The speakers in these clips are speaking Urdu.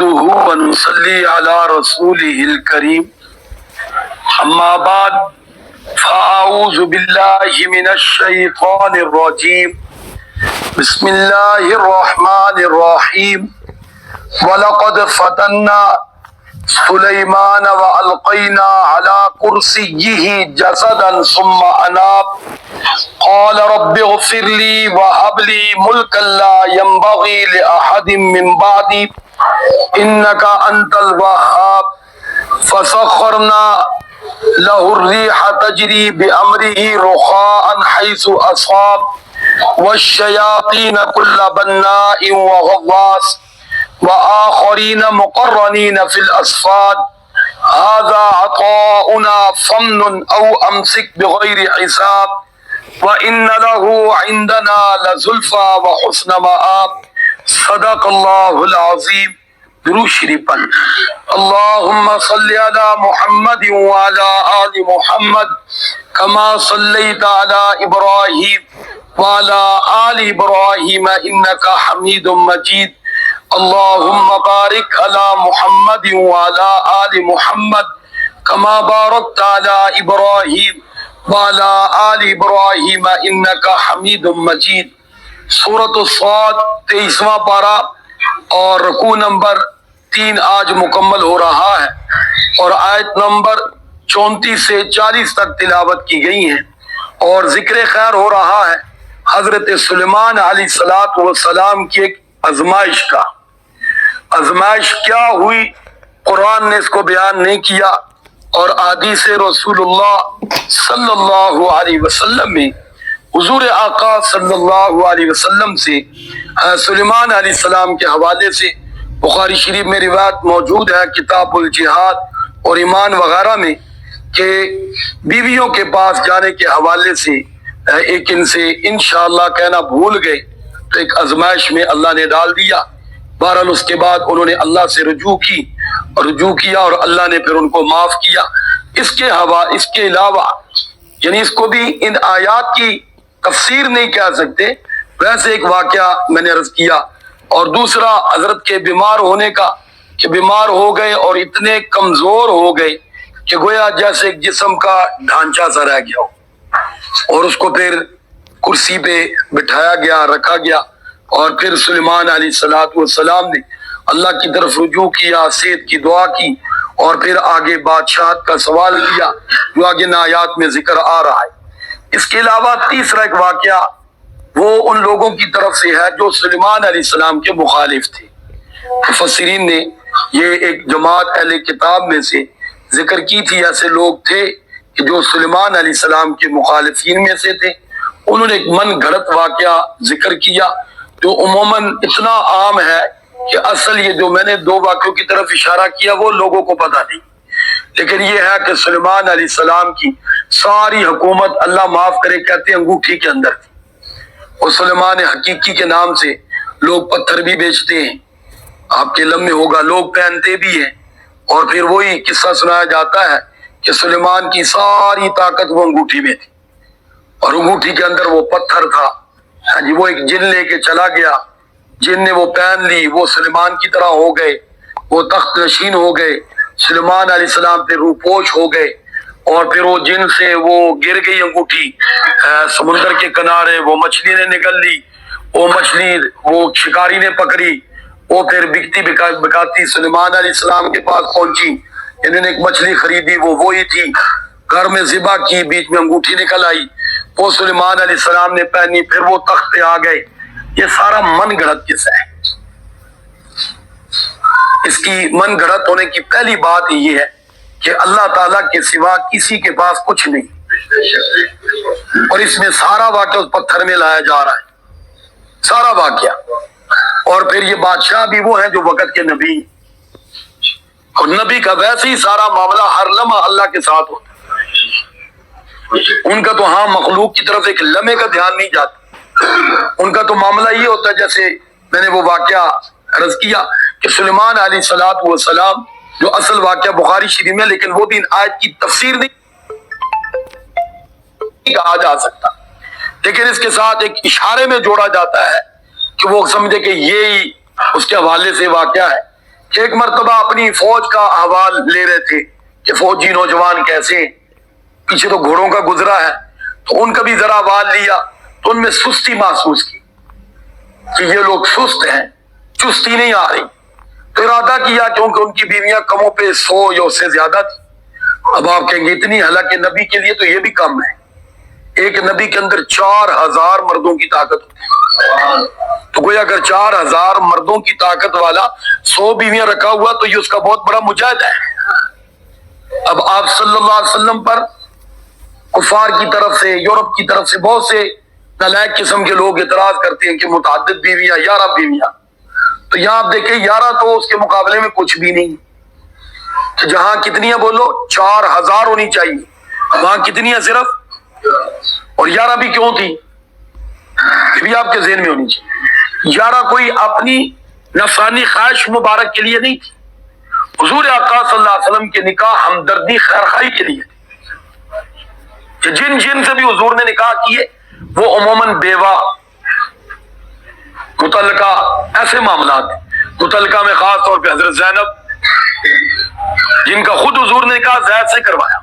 ونصلي على رسوله الكريم أما بعد فأعوذ بالله من الشيطان الرجيم بسم الله الرحمن الرحيم ولقد فتنا سليمان وألقينا على كرسيه جسدا ثم أناب قال رب اغفر لي وهب لي ملكا لا ينبغي لأحد من بعدي إنك أنت الوهاب فسخرنا له الريح تجري بأمره رخاء حيث أصاب والشياطين كل بناء وغواص وآخرين مقرنين في الأصفاد هذا عطاؤنا فمن أو أمسك بغير حساب وإن له عندنا لزلفى وحسن مآب صدق الله العظيم. درود شریف پڑھ. اللهم صل على محمد وعلى آل محمد كما صليت على إبراهيم وعلى آل إبراهيم إنك حميد مجيد. اللهم بارك على محمد وعلى آل محمد كما باركت على إبراهيم وعلى آل إبراهيم إنك حميد مجيد. سورۃ الصاد 23واں پارہ اور رکوع نمبر 3 آج مکمل ہو رہا ہے اور آیت نمبر 34 سے 40 تک تلاوت کی گئی ہیں اور ذکر خیر ہو رہا ہے حضرت سلیمان علیہ السلام کی ایک آزمائش کا. آزمائش کیا ہوئی قرآن نے اس کو بیان نہیں کیا اور احادیث رسول اللہ صلی اللہ علیہ وسلم میں حضور آقا صلی اللہ علیہ وسلم سے سلیمان علیہ السلام کے حوالے سے بخاری شریف میں روایت موجود ہے کتاب الجہاد اور ایمان وغیرہ میں کہ بیویوں کے پاس جانے کے حوالے سے ایک ان سے انشاءاللہ کہنا بھول گئے تو ایک آزمائش میں اللہ نے ڈال دیا. بہرحال اس کے بعد انہوں نے اللہ سے رجوع کیا اور اللہ نے پھر ان کو معاف کیا. اس کے علاوہ یعنی اس کو بھی ان آیات کی تفسیر نہیں کہہ سکتے ویسے ایک واقعہ میں نے عرض کیا اور دوسرا حضرت کے بیمار ہونے کا کہ بیمار ہو گئے اور اتنے کمزور ہو گئے کہ گویا جیسے ایک جسم کا ڈھانچہ سا رہ گیا ہو اور اس کو پھر کرسی پہ بٹھایا گیا رکھا گیا اور پھر سلیمان علیہ السلام نے اللہ کی طرف رجوع کیا صحت کی دعا کی اور پھر آگے بادشاہت کا سوال کیا جو آگے آیات میں ذکر آ رہا ہے. اس کے علاوہ تیسرا ایک واقعہ وہ ان لوگوں کی طرف سے ہے جو سلیمان علیہ السلام کے مخالف تھے. مفسرین نے یہ ایک جماعت اہل کتاب میں سے ذکر کی تھی ایسے لوگ تھے کہ جو سلیمان علیہ السلام کے مخالفین میں سے تھے. انہوں نے ایک من گھڑت واقعہ ذکر کیا جو عموماً اتنا عام ہے کہ اصل یہ جو میں نے 2 واقعوں کی طرف اشارہ کیا وہ لوگوں کو پتہ نہیں لیکن یہ ہے کہ سلیمان علیہ السلام کی ساری حکومت اللہ معاف کرے کہتے ہیں انگوٹھی کے اندر تھی اور سلیمان حقیقی کے نام سے لوگ پتھر بھی بیچتے ہیں آپ کے علم میں ہوگا لوگ پہنتے بھی ہیں اور پھر وہی قصہ سنایا جاتا ہے کہ سلیمان کی ساری طاقت وہ انگوٹھی میں تھی اور انگوٹھی کے اندر وہ پتھر تھا. وہ ایک جن لے کے چلا گیا جن نے وہ پہن لی وہ سلیمان کی طرح ہو گئے وہ تخت نشین ہو گئے سلیمان علیہ السلام پہ روپوش ہو گئے اور پھر وہ جن سے وہ گر گئی انگوٹھی سمندر کے کنارے وہ مچھلی نے نگل لی وہ مچھلی وہ شکاری نے پکڑی وہ پھر بکتی بکاتی سلیمان علیہ السلام کے پاس پہنچی انہوں نے ایک مچھلی خریدی وہ وہی تھی گھر میں ذبح کی بیچ میں انگوٹھی نکل آئی وہ سلیمان علیہ السلام نے پہنی پھر وہ تخت پہ آ گئے. یہ سارا من گھڑت قصہ ہے. اس کی من گھڑت ہونے کی پہلی بات یہ ہے کہ اللہ تعالیٰ کے سوا کسی کے پاس کچھ نہیں اور اس میں سارا واقعہ اس پتھر میں لایا جا رہا ہے سارا واقعہ. اور پھر یہ بادشاہ بھی وہ ہیں جو وقت کے نبی اور نبی کا ویسے ہی سارا معاملہ ہر لمحہ اللہ کے ساتھ ہوتا ہے. ان کا تو ہاں مخلوق کی طرف ایک لمحے کا دھیان نہیں جاتا ان کا تو معاملہ یہ ہوتا ہے جیسے میں نے وہ واقعہ عرض کیا کہ سلیمان علیہ السلام جو اصل واقعہ بخاری شریف میں لیکن وہ بھی ان آیت کی تفسیر نہیں کہا جا سکتا لیکن اس کے ساتھ ایک اشارے میں جوڑا جاتا ہے کہ وہ سمجھے کہ یہی اس کے حوالے سے واقعہ ہے کہ ایک مرتبہ اپنی فوج کا احوال لے رہے تھے کہ فوجی نوجوان کیسے ہیں، پیچھے تو گھوڑوں کا گزرا ہے، تو ان کا بھی ذرا احوال لیا تو ان میں سستی محسوس کی کہ یہ لوگ سست ہیں، چستی نہیں آ رہی، تو ارادہ کیا کیونکہ ان کی بیویاں کموں پہ 100 یا اس سے زیادہ تھی۔ اب آپ کہیں گے اتنی، حالانکہ نبی کے لیے تو یہ بھی کم ہے، ایک نبی کے اندر 4000 مردوں کی طاقت ہوتی ہے، تو کوئی اگر 4000 مردوں کی طاقت والا 100 بیویاں رکھا ہوا تو یہ اس کا بہت بڑا مجاہد ہے۔ اب آپ صلی اللہ علیہ وسلم پر کفار کی طرف سے، یورپ کی طرف سے بہت سے نالائق قسم کے لوگ اعتراض کرتے ہیں کہ متعدد بیویاں، 11 بیویاں، تو یہاں آپ دیکھیں 11 تو اس کے مقابلے میں کچھ بھی نہیں، کہ جہاں کتنی ہیں بولو 4000 ہونی چاہیے، وہاں کتنی ہیں صرف، اور 11 بھی کیوں تھی یہ بھی آپ کے ذہن میں ہونی چاہیے۔ 11 کوئی اپنی نفسانی خواہش مبارک کے لیے نہیں تھی، حضور آقا صلی اللہ علیہ وسلم کے نکاح ہمدردی خیرخواہی کے لیے تھی، کہ جن سے بھی حضور نے نکاح کیے وہ عموماً بیوہ، متعلقہ، ایسے معاملات ہیں۔ متعلقہ میں خاص طور پہ حضرت زینب، جن کا خود حضور نے نکاح زید سے کروایا،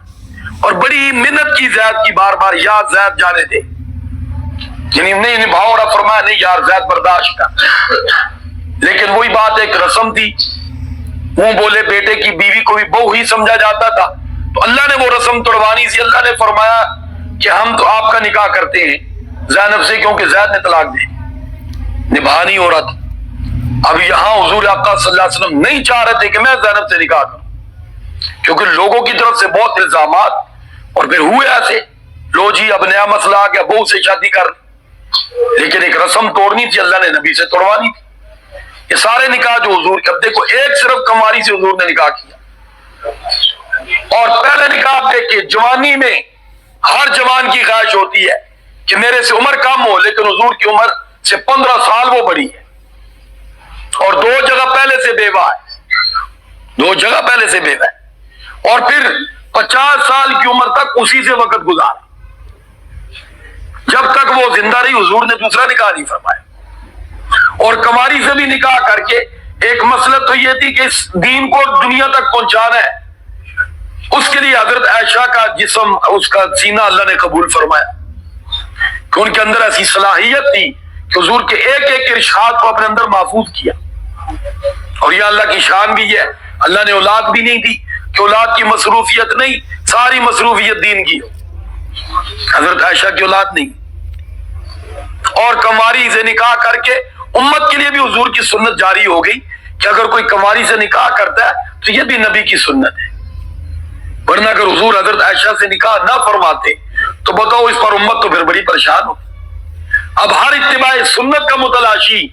اور بڑی منت کی زید کی، بار بار یا زید جانے دے، یعنی نہیں نبھاؤ، رہا فرمایا نہیں یار زید برداشت کر، لیکن وہی بات ایک رسم تھی، منہ بولے بیٹے کی بیوی کو بھی بہو ہی سمجھا جاتا تھا، تو اللہ نے وہ رسم توڑوانی سی، اللہ نے فرمایا کہ ہم تو آپ کا نکاح کرتے ہیں زینب سے، کیونکہ زید نے طلاق دی، نبھا نہیں ہو رہا تھا۔ اب یہاں حضور آقا صلی اللہ علیہ وسلم نہیں چاہ رہے تھے کہ میں زینب سے نکاح کروں، کیونکہ لوگوں کی طرف سے بہت الزامات، اور پھر ہوئے ایسے، لو جی اب نیا مسئلہ آ گیا، بہو سے شادی کر، لیکن ایک رسم توڑنی تھی، اللہ نے نبی سے توڑوانی تھی۔ یہ سارے نکاح جو حضور کے، اب دیکھو ایک صرف کنواری سے حضور نے نکاح کیا، اور پہلے نکاح دیکھ کے جوانی میں ہر جوان کی خواہش ہوتی ہے کہ میرے سے عمر کم ہو، لیکن حضور کی عمر سے 15 سال وہ بڑی ہے، اور 2 جگہ پہلے سے بیوہ ہے، 2 جگہ پہلے سے بیوہ ہے، اور پھر 50 سال کی عمر تک اسی سے وقت گزارا، جب تک وہ زندہ رہی حضور نے دوسرا نکاح نہیں فرمایا۔ اور کماری سے بھی نکاح کر کے ایک مسئلہ تو یہ تھی کہ اس دین کو دنیا تک پہنچانا ہے، اس کے لیے حضرت عائشہ کا جسم، اس کا سینہ اللہ نے قبول فرمایا، کہ ان کے اندر ایسی صلاحیت تھی کہ حضور کے ایک ایک ارشاد کو اپنے اندر محفوظ کیا۔ اور یہ اللہ کی شان بھی ہے، اللہ نے اولاد بھی نہیں دی کہ اولاد کی مصروفیت نہیں، ساری مصروفیت دین کی، حضرت عائشہ کی اولاد نہیں، اور کنواری سے نکاح کر کے امت کے لیے بھی حضور کی سنت جاری ہو گئی کہ اگر کوئی کنواری سے نکاح کرتا ہے تو یہ بھی نبی کی سنت ہے، ورنہ اگر حضور حضرت عائشہ سے نکاح نہ فرماتے تو بتاؤ اس پر امت تو پھر بڑی پریشان ہو۔ اب ہر اتباع سنت کا متلاشی،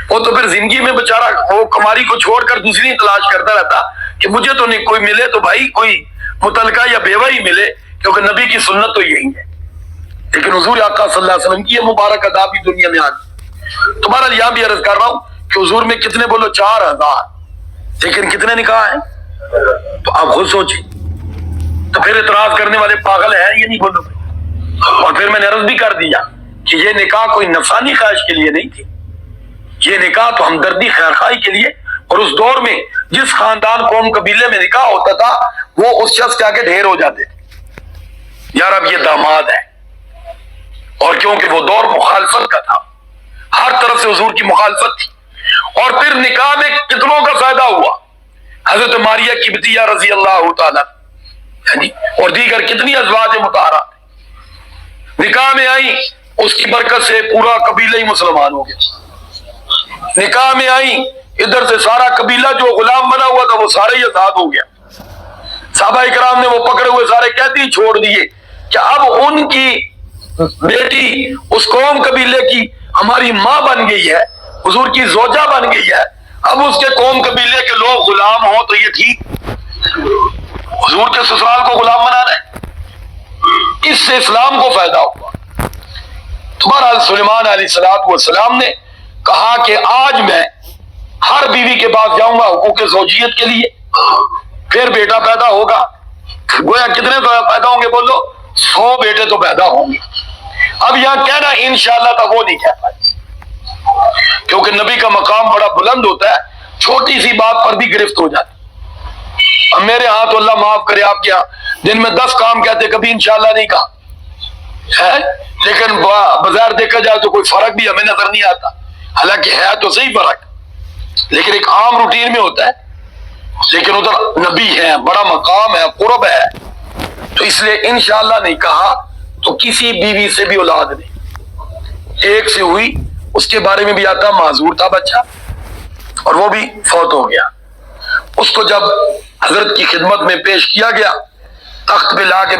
وہ تو پھر زندگی میں بیچارہ وہ کنواری کو چھوڑ کر دوسری تلاش کرتا رہتا کہ مجھے تو نہیں کوئی ملے تو بھائی کوئی متعلقہ یا بیوہ ہی ملے، کیونکہ نبی کی سنت تو یہی ہے۔ لیکن حضور آقا صلی اللہ علیہ وسلم کی یہ مبارک ادا بھی دنیا میں آ گئی۔ تمہارا یہاں بھی عرض کر رہا ہوں کہ حضور میں کتنے بولو 4000، لیکن کتنے نکاح ہیں، تو آپ خود سوچیں، تو پھر اعتراض کرنے والے پاگل ہیں یہ نہیں بولو۔ اور پھر میں نے عرض بھی کر دیا کہ یہ نکاح کوئی نفسانی خواہش کے لیے نہیں تھی، یہ نکاح تو ہمدردی خیرخواہی کے لیے، اور اس دور میں جس خاندان قوم قبیلے میں نکاح ہوتا تھا وہ اس شخص کے آگے ڈھیر ہو جاتے تھے، یار اب یہ داماد ہے، اور کیونکہ وہ دور مخالفت کا تھا، ہر طرف سے حضور کی مخالفت تھی۔ اور پھر نکاح میں کتنوں کا فائدہ ہوا، حضرت ماریہ قبطیہ رضی اللہ تعالیٰ اور دیگر کتنی ازواج مطہرات نکاح میں آئی، اس کی برکت سے پورا قبیلہ ہی مسلمان ہو گیا۔ نکاح میں آئی، ادھر سے سارا قبیلہ جو غلام بنا ہوا تھا وہ سارے ہی آزاد ہو گیا۔ صحابہ اکرام نے وہ پکڑے ہوئے سارے قیدی چھوڑ دیے کہ اب ان کی بیٹی اس قوم قبیلے کی ہماری ماں بن گئی ہے، حضور کی زوجہ بن گئی ہے، اب اس کے قوم قبیلے کے لوگ غلام ہوں تو یہ ٹھیک، حضور کے سسرال کو غلام بنانا ہے، اس سے اسلام کو فائدہ ہوا۔ تمہارا سلیمان علیہ السلام نے کہا کہ آج میں ہر بیوی کے پاس جاؤں گا حقوق زوجیت کے لیے، پھر بیٹا پیدا ہوگا، گویا کتنے پیدا ہوں گے بولو، 100 بیٹے تو پیدا ہوں گے۔ اب یہاں کہنا انشاءاللہ تھا وہ نہیں کہہ پائے، کیونکہ نبی کا مقام بڑا بلند ہوتا ہے، چھوٹی سی بات پر بھی گرفت ہو جاتی. اب میرے ہاں تو اللہ معاف کرے آپ کیا دن میں 10 کام کہتے کبھی انشاءاللہ نہیں کہا ہے, لیکن بظاہر دیکھا جائے تو کوئی فرق بھی ہمیں نظر نہیں آتا, حالانکہ ہے تو صحیح فرق, لیکن ایک عام روٹین میں ہوتا ہے. لیکن ادھر نبی ہے, بڑا مقام ہے, قرب ہے, تو اس لیے انشاءاللہ نہیں کہا. تو کسی بیوی سے بھی اولاد نہیں, ایک سے ہوئی, اس کے بارے میں بھی آتا معذور تھا بچہ اور وہ بھی فوت ہو گیا. اس کو جب حضرت کی خدمت میں پیش کیا گیا, تخت پہ لا کے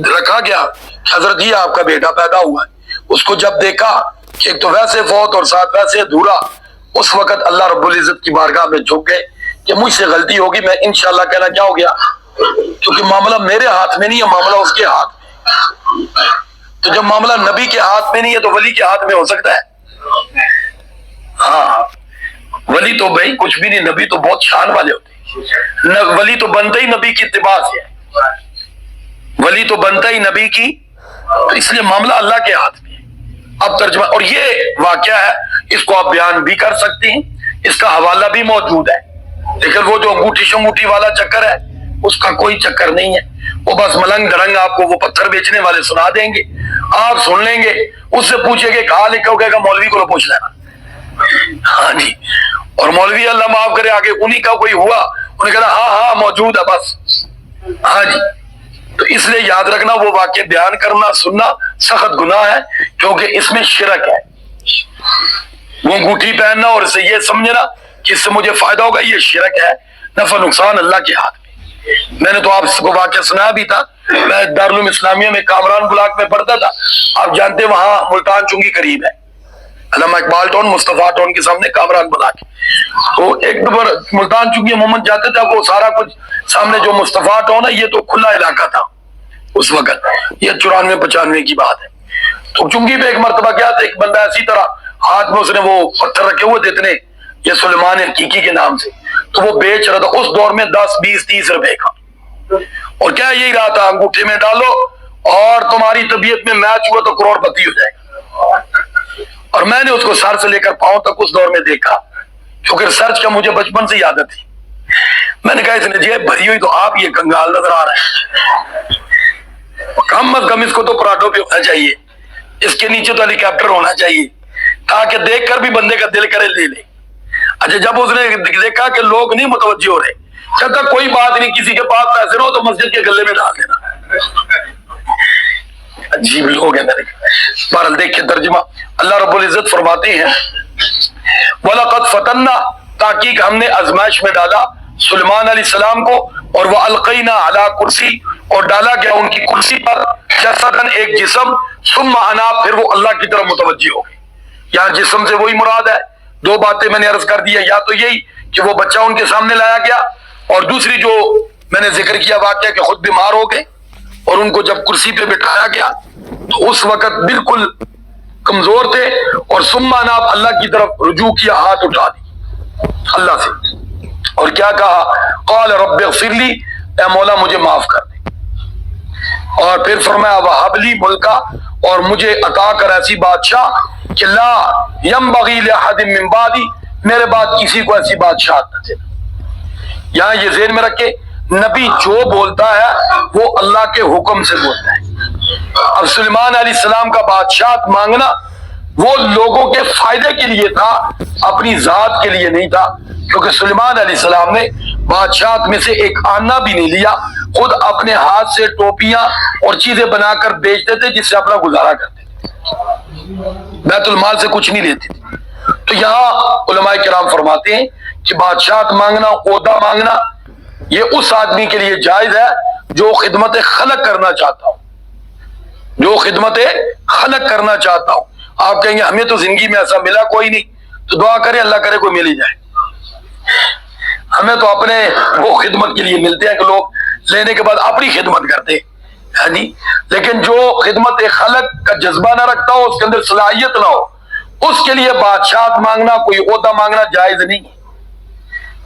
رکھا گیا, حضرت یہ آپ کا بیٹا پیدا ہوا ہے. اس کو جب دیکھا کہ ایک تو ویسے فوت اور ساتھ ویسے ادھورا, اس وقت اللہ رب العزت کی بارگاہ میں جھک گئے کہ مجھ سے غلطی ہوگی, میں انشاءاللہ کہنا کیا ہو گیا, کیونکہ معاملہ میرے ہاتھ میں نہیں ہے, معاملہ اس کے ہاتھ میں. تو جب معاملہ نبی کے ہاتھ میں نہیں ہے تو ولی کے ہاتھ میں ہو سکتا ہے؟ ہاں, ولی تو بھائی کچھ بھی نہیں, نبی تو بہت شان والے ہوتے ہیں. ولی تو بنتا ہی نبی کی اتباع سے ہے, ولی تو بنتا ہی نبی کی, تو اس لیے معاملہ اللہ کے ہاتھ میں ہے. اب ترجمہ, اور یہ واقعہ ہے, اس کو آپ بیان بھی کر سکتے ہیں, اس کا حوالہ بھی موجود ہے, لیکن وہ جو انگوٹھی شنگوٹھی والا چکر ہے اس کا کوئی چکر نہیں ہے. وہ بس ملنگ درنگ آپ کو وہ پتھر بیچنے والے سنا دیں گے, آپ سن لیں گے, اس سے پوچھیں گے کہا لکھا ہوگا, مولوی کو پوچھ لینا. ہاں جی, اور مولوی اللہ معاف کرے آگے انہی کا کوئی ہوا, انہیں کہنا ہاں موجود ہے بس. ہاں جی, تو اس لیے یاد رکھنا وہ واقع بیان کرنا سننا سخت گناہ ہے, کیونکہ اس میں شرک ہے. وہ انگوٹھی پہننا اور اسے یہ سمجھنا کہ اس سے مجھے فائدہ ہوگا, یہ شرک ہے. نفع نقصان اللہ کے ہاتھ میں. میں نے تو آپ کو واقعہ سنایا بھی تھا, میں دارالعلوم اسلامیہ میں کامران بلاک میں پڑھتا تھا, آپ جانتے وہاں ملتان چنگی قریب ہے, علامہ اقبال ٹاؤن مصطفیٰ ٹاؤن کے سامنے کامران بلاک. تو ایک دفعہ ملتان چنگی عموماً جاتے تھے, وہ سارا کچھ سامنے جو مصطفیٰ ٹاؤن ہے یہ تو کھلا علاقہ تھا اس وقت, یہ 94-95 کی بات ہے. تو چنگی پہ ایک مرتبہ کیا تھا, ایک بندہ اسی طرح ہاتھ میں اس نے وہ پتھر رکھے ہوئے تھے اتنے, یہ سلیمان حقیقی کے نام سے, تو وہ بیچ رہا تھا. اس دور میں 10-20-30 روپے کا, اور کیا یہی رہا تھا انگوٹھے میں ڈالو اور تمہاری طبیعت میں میچ ہوا تو کروڑ پتی ہو جائے گا. اور میں نے اس کو سر سے لے کر پاؤں تک اس دور میں دیکھا, کیونکہ ریسرچ کا مجھے بچپن سے عادت تھی. میں نے کہا اس نے جیب بھری ہوئی تو آپ یہ کنگال نظر آ رہا ہے, کم از کم اس کو تو پراٹھوں پہ ہونا چاہیے, اس کے نیچے تو ہیلی کاپٹر ہونا چاہیے, تاکہ دیکھ کر بھی بندے کا دل کرے لے لے. اچھا, جب اس نے دیکھا کہ لوگ نہیں متوجہ ہو رہے, جب تک کوئی بات نہیں, کسی کے پاس پیسے نہ ہو تو مسجد کے گلے میں ڈال دینا. عجیب لوگ ہیں میرے. بہرحال دیکھیں ترجمہ, اللہ رب العزت فرماتے ہیں وَلَقَدْ فَتَنَّا, تحقیق ہم نے آزمائش میں ڈالا سلیمان علیہ السلام کو, اور وَأَلْقَيْنَا عَلَىٰ كُرْسِي, اور ڈالا گیا ان کی کرسی پر, جسداً ایک جسم, ثم أَنَابَ, پھر وہ اللہ کی طرف متوجہ ہو گئے. یہاں جسم سے وہی مراد ہے. دو باتیں میں نے عرض کر دی ہے, یا تو یہی کہ وہ بچہ ان کے سامنے لایا گیا, اور دوسری جو میں نے ذکر کیا واقعہ کہ خود بیمار ہو گئے اور ان کو جب کرسی پہ بٹھایا گیا تو اس وقت بالکل کمزور تھے, اور ثم أَنَابَ, اللہ کی طرف رجوع کیا, ہاتھ اٹھا دی اللہ سے, اور کیا کہا, قال رب اغفر لی, اے مولا مجھے معاف کر دے. اور پھر فرمایا وہب لی ملکا, اور مجھے عطا کر ایسی بادشاہ کہ لا ينبغی لأحد من بعدی, میرے بعد کسی کو ایسی بادشاہت نہ دے. یہاں یہ ذہن میں رکھے, نبی جو بولتا ہے وہ اللہ کے حکم سے بولتا ہے. اب سلیمان علیہ السلام کا بادشاہت مانگنا وہ لوگوں کے فائدے کے لیے تھا, اپنی ذات کے لیے نہیں تھا, کیونکہ سلیمان علیہ السلام نے بادشاہت میں سے ایک آنا بھی نہیں لیا, خود اپنے ہاتھ سے ٹوپیاں اور چیزیں بنا کر بیچتے تھے جس سے اپنا گزارا کرتے تھے, بیت المال سے کچھ نہیں لیتے تھے. تو یہاں علماء کرام فرماتے ہیں کہ بادشاہت مانگنا, عہدہ مانگنا, یہ اس آدمی کے لیے جائز ہے جو خدمت خلق کرنا چاہتا ہو, جو خدمت خلق کرنا چاہتا ہو. آپ کہیں گے ہمیں تو زندگی میں ایسا ملا کوئی نہیں, تو دعا کریں اللہ کرے کوئی مل ہی جائے. ہمیں تو اپنے وہ خدمت کے لیے ملتے ہیں کہ لوگ لینے کے بعد اپنی خدمت کرتے ہیں جی, لیکن جو خدمت خلق کا جذبہ نہ رکھتا ہو, اس کے اندر صلاحیت نہ ہو, اس کے لیے بادشاہت مانگنا, کوئی عہدہ مانگنا جائز نہیں ہے.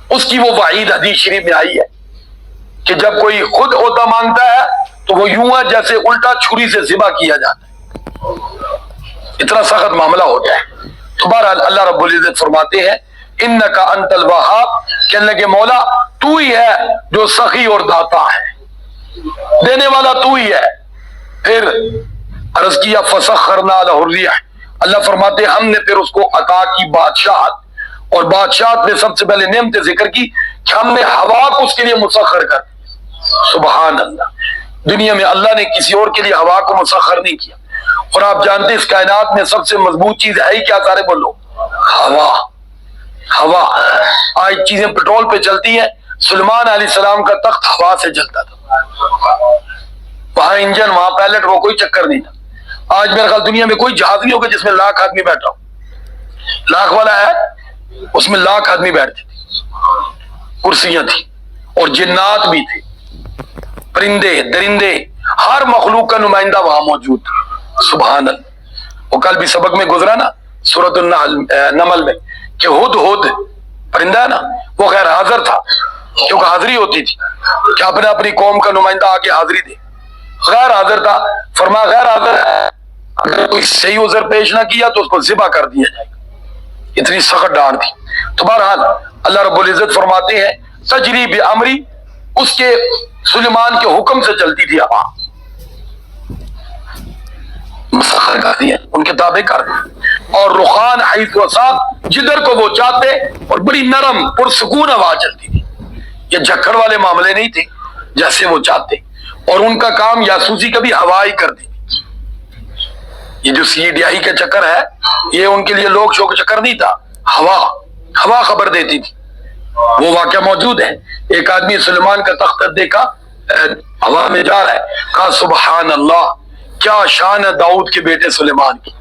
اس کی وہ وعید حدیث شریف میں آئی ہے کہ جب کوئی خود عہدہ مانگتا ہے تو وہ یوں ہے جیسے الٹا چھری سے ذبح کیا جاتا ہے, اتنا سخت معاملہ ہوتا ہے. تو بہرحال اللہ رب العزت فرماتے ہیں انک انت الوہاب، کہنے لگے مولا تو ہی ہے جو سخی اور داتا ہے، دینے والا تو ہی ہے۔ پھر عرض کیا فسخرنا لہ الریح، اللہ فرماتے ہم نے پھر اس کو عطا کی بادشاہت، اور بادشاہت میں سب سے پہلے نعمت ذکر کی کہ ہم نے ہوا کو اس کے لیے مسخر کر دیا۔ سبحان اللہ، دنیا میں اللہ نے کسی اور کے لیے ہوا کو مسخر نہیں کیا۔ اور آپ جانتے ہیں اس کائنات میں سب سے مضبوط چیز ہے ہی کیا؟ سارے بولو، ہوا۔ ہوا، آج چیزیں پیٹرول پہ چلتی ہیں، سلیمان علیہ السلام کا تخت ہوا سے چلتا تھا، وہاں انجن، وہاں پائلٹ، وہ کوئی چکر نہیں تھا۔ آج میرے خیال دنیا میں کوئی جہاز نہیں ہوگا جس میں لاکھ آدمی بیٹھا ہو، لاکھ والا ہے اس میں لاکھ آدمی بیٹھتے تھے، کرسیاں تھیں، اور جنات بھی تھے، پرندے درندے، ہر مخلوق کا نمائندہ وہاں موجود تھا۔ سبحان اللہ۔ وہ کل بھی سبق میں گزرا نا سورۃ النمل میں کہ ہد ہد پرندہ ہے نا، وہ غیر حاضر تھا، کیونکہ حاضری ہوتی تھی کہ اپنے اپنی قوم کا نمائندہ آ کے حاضری دے، غیر حاضر تھا۔ فرمایا غیر حاضر ہے، اگر کوئی صحیح عذر پیش نہ کیا تو اس کو ذبح کر دیا جائے گا، اتنی سخت ڈانٹ تھی۔ تو بہرحال اللہ رب العزت فرماتے ہیں تجری بامری، اس کے سلیمان کے حکم سے چلتی تھی ہوا، مسخر کر دیا، ان کے تابع کر دیا۔ اور رخان حیث وصاب، جدھر کو وہ چاہتے، اور بڑی نرم پرسکون ہوا چلتی تھی، یہ جھکڑ والے معاملے نہیں تھے، جیسے وہ چاہتے۔ اور ان کا کام جاسوسی کا بھی ہوا ہی کرتی، یہ جو CDI کا چکر ہے یہ ان کے لیے لوگ شو کا چکر نہیں تھا، ہوا خبر دیتی تھی۔ وہ واقعہ موجود ہے، ایک آدمی سلیمان کا تخت دیکھا ہوا میں جا رہا ہے، کہا سبحان اللہ، کیا شان ہے داؤد کے بیٹے سلیمان کی۔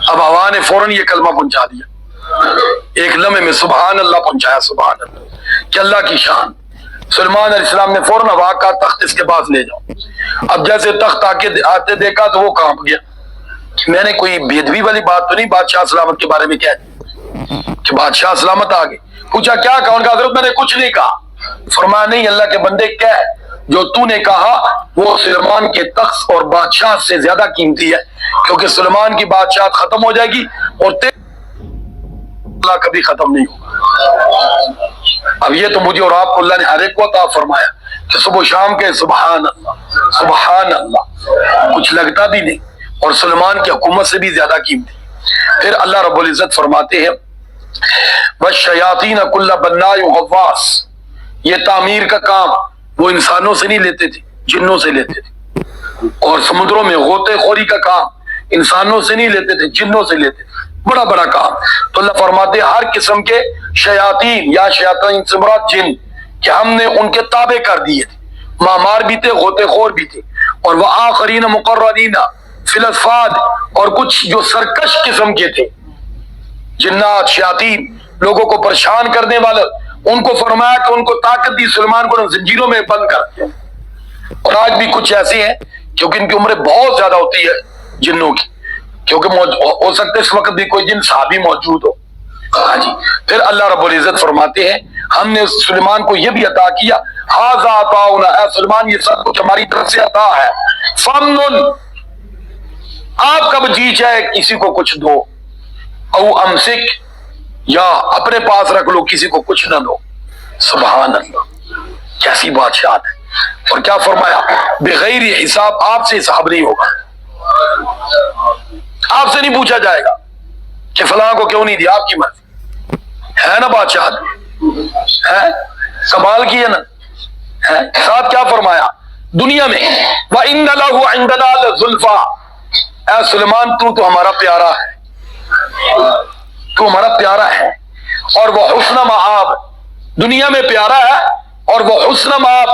اب ہوا نے فوراً یہ کلمہ پہنچا دیا، ایک لمحے میں سبحان اللہ پہنچایا، سبحان اللہ، کہ اللہ کی شان۔ سلیمان علیہ السلام نے فوراً ہوا کا تخت اس کے پاس لے جاؤ۔ اب جیسے تخت آتے دیکھا تو وہ کانپ گیا، میں نے کوئی بےدبی والی بات تو نہیں بادشاہ سلامت کے بارے میں کہہ دی کہ بادشاہ سلامت آ گئے؟ پوچھا کیا کہا؟ ان کا حضرت میں نے کچھ نہیں کہا۔ فرمایا نہیں، اللہ کے بندے کہہ، جو تو نے کہا وہ سلیمان کے تخت اور بادشاہ سے زیادہ قیمتی ہے، کیونکہ سلیمان کی بادشاہت ختم ہو جائے گی اور اللہ کبھی ختم نہیں ہوگا۔ اب یہ تو مجھے اور آپ کو اللہ نے ہر ایک کو عطا فرمایا کہ صبح و شام کے سبحان اللہ سبحان اللہ، کچھ لگتا بھی نہیں، اور سلیمان کی حکومت سے بھی زیادہ قیمتی۔ پھر اللہ رب العزت فرماتے ہیں وَالشَّيَاطِينَ كُلَّ بَنَّاءٍ غَوَّاصٍ، یہ تعمیر کا کام وہ انسانوں سے نہیں لیتے تھے، جنوں سے لیتے تھے۔ اور سمندروں میں غوطے خوری کا کام انسانوں سے نہیں لیتے تھے، جنوں سے لیتے تھے، بڑا بڑا کام۔ تو اللہ فرماتے ہیں ہر قسم کے شیاطین، یا شیاطین سے مراد جن، کہ ہم نے ان کے تابع کر دیے تھے، مامار بھی تھے، غوطے خور بھی تھے، اور وآخرین مقرنین فی الاصفاد، اور کچھ جو سرکش قسم کے تھے، جنات شیاطین، لوگوں کو پریشان کرنے والے، ان کو فرمایا کہ ان کو طاقت دی، سلیمان کو زنجیروں میں بند کر دیا۔ اور آج بھی کچھ ایسے ہیں کیونکہ ان کی عمریں بہت زیادہ ہوتی ہے جنوں کی، کیونکہ ہو سکتا ہے اس وقت بھی کوئی جن صحابی موجود ہو۔ ہاں جی، پھر اللہ رب العزت فرماتے ہیں ہم نے سلیمان کو یہ بھی عطا کیا، ھذا عطاؤنا، اے سلیمان یہ سب کچھ ہماری طرف سے عطا ہے، فمنن، آپ کب جی چاہے کسی کو کچھ دو، او امسک، یا اپنے پاس رکھ لو، کسی کو کچھ نہ دو۔ سبحان اللہ، کیسی بادشاہت ہے۔ اور کیا فرمایا؟ بغیر حساب، آپ سے حساب نہیں ہوگا، آپ سے نہیں پوچھا جائے گا کہ فلاں کو کیوں نہیں دیا، آپ کی مرضی ہے نا، بادشاہت ہے، کمال کی ہے نا۔ ساتھ کیا فرمایا دنیا میں، وَإِنَّ لَهُ عِندَنَا لَزُلْفَىٰ، اے سلیمان تو ہمارا پیارا ہے، تو ہمارا پیارا ہے، اور وہ حسن مآب، دنیا میں پیارا ہے، اور وہ حسن مآب،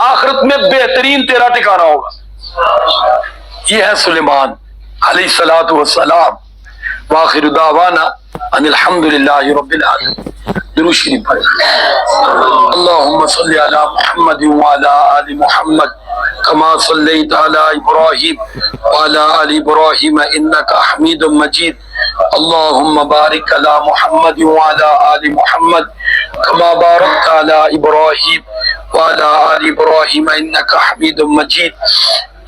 آخرت میں بہترین تیرا ٹھکانہ ہوگا۔ یہ ہے سلیمان علیہ الصلوۃ والسلام۔ وآخر دعوانا ان الحمد للہ رب العالمین۔ درود شریف پڑھیں۔ اللہم صلی علی محمد وعلی آل محمد کما صلیت علی ابراہیم وعلی آل ابراہیم انک حمید مجید۔ اللہم بارک علی محمد وعلی آل محمد کما بارکت علی ابراہیم وعلی آل ابراہیم انک حمید مجید۔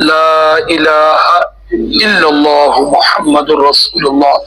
لا الہ الا اللہ محمد رسول اللہ۔